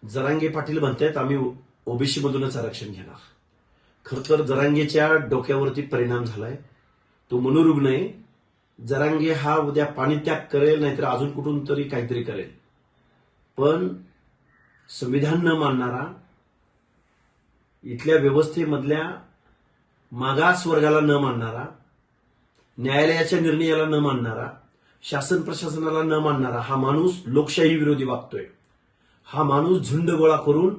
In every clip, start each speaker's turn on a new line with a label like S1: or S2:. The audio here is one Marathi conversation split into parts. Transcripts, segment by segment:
S1: जरांगे पाटील म्हणतात आम्ही ओबीसी मधूनच आरक्षण घेणार. खर तर जरांगेच्या डोक्यावरती परिणाम झालाय. तो मनोरुग्ण आहे. जरांगे हा उद्या पाणीत्याग करेल, नाहीतर अजून कुठून तरी काहीतरी करेल, पण संविधान न मानणारा, इथल्या व्यवस्थेमधल्या मागास वर्गाला न मानणारा, न्यायालयाच्या निर्णयाला न मानणारा, शासन प्रशासनाला न मानणारा हा माणूस लोकशाही विरोधी वागतोय. हा माणूस झुंड गोळा करून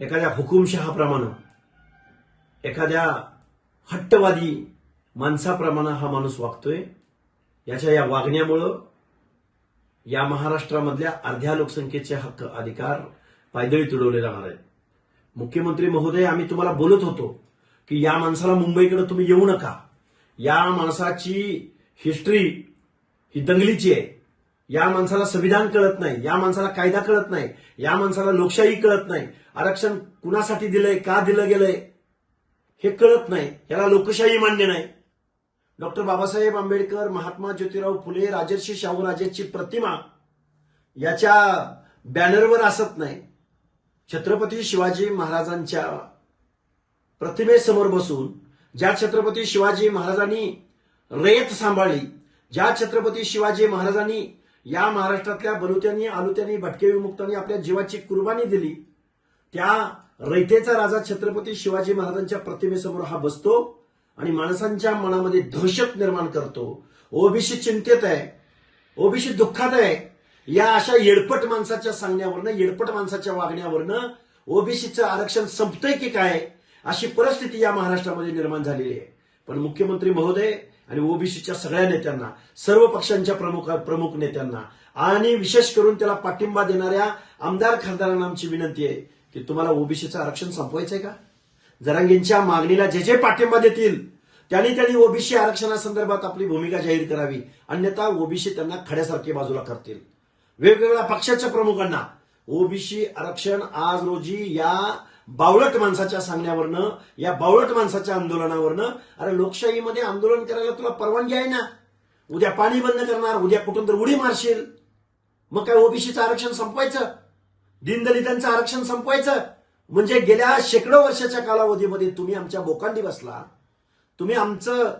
S1: एखाद्या हुकुमशहाप्रमाणे, एखाद्या हट्टवादी माणसाप्रमाणे हा माणूस वागतोय. याच्या या वागण्यामुळं या महाराष्ट्रामधल्या अर्ध्या लोकसंख्येचे हक्क अधिकार पायदळी तुडवले जाणार आहेत. मुख्यमंत्री महोदय, आम्ही तुम्हाला बोलत होतो की या माणसाला मुंबईकडे तुम्ही येऊ नका. या माणसाची हिस्ट्री ही दंगलीची आहे. या माणसाला संविधान कळत नाही, या माणसाला कायदा कळत नाही, या माणसाला लोकशाही कळत नाही, आरक्षण कुणासाठी दिलंय, का दिलं गेलंय हे कळत नाही, याला लोकशाही मान्य नाही. डॉक्टर बाबासाहेब आंबेडकर, महात्मा ज्योतिराव फुले, राजर्षी शाहूराजेची प्रतिमा याच्या बॅनरवर असत नाही. छत्रपती शिवाजी महाराजांच्या प्रतिमेसमोर बसून, ज्या छत्रपती शिवाजी महाराजांनी रयत सांभाळली, ज्या छत्रपती शिवाजी महाराजांनी या महाराष्ट्रातल्या बलुत्यांनी, आलुत्यांनी, भटके विमुक्तांनी आपल्या जीवाची कुर्बानी दिली, त्या रयतेचा राजा छत्रपती शिवाजी महाराजांच्या प्रतिमेसमोर हा बसतो आणि माणसांच्या मनामध्ये दहशत निर्माण करतो. ओबीसी चिंतेत आहे, ओबीसी दुःखात आहे. या अशा येडपट माणसाच्या सांगण्यावरनं, येडपट माणसाच्या वागण्यावरनं ओबीसीचं आरक्षण संपतंय की काय, अशी परिस्थिती या महाराष्ट्रामध्ये निर्माण झालेली आहे. पण मुख्यमंत्री महोदय आणि ओबीसीच्या सगळ्या नेत्यांना, सर्व पक्षांच्या प्रमुख नेत्यांना आणि विशेष करून त्याला पाठिंबा देणाऱ्या आमदार खासदारांना आमची विनंती आहे की तुम्हाला ओबीसीचं आरक्षण संपवायचंय का? जरांगेंच्या मागणीला जे जे पाठिंबा देतील त्यांनी ओबीसी आरक्षणासंदर्भात आपली भूमिका जाहीर करावी, अन्यथा ओबीसी त्यांना खड्यासारखे बाजूला करतील. वेगवेगळ्या पक्षाच्या प्रमुखांना ओबीसी आरक्षण आज रोजी या बावळट माणसाच्या सांगण्यावरनं, या बावळट माणसाच्या आंदोलनावरनं, अरे लोकशाहीमध्ये आंदोलन करायला तुला परवानगी आहे ना. उद्या पाणी बंद करणार, उद्या कुठून तर उडी मारशील, मग काय ओबीसीचं आरक्षण संपवायचं, दीनदलितांचं आरक्षण संपवायचं? म्हणजे गेल्या शेकडो वर्षाच्या कालावधीमध्ये तुम्ही आमच्या बोकांडी बसला, तुम्ही आमचं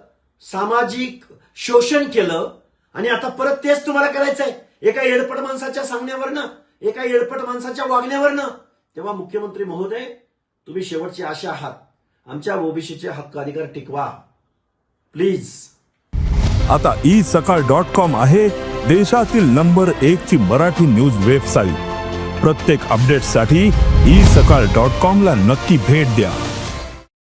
S1: सामाजिक शोषण केलं आणि आता परत तेच तुम्हाला करायचंय एका येडपट माणसाच्या सांगण्यावरनं, एका येडपट माणसाच्या वागण्यावरनं. तेव्हा मुख्यमंत्री महोदय, तुम्ही शेवटची आशा आहात, आमच्या ओबीसीचे हक्क अधिकार टिकवा प्लीज.
S2: आता isakal.com आहे देशातील नंबर 1 ची मराठी न्यूज वेबसाईट. प्रत्येक अपडेटसाठी isakal.com ला नक्की भेट द्या.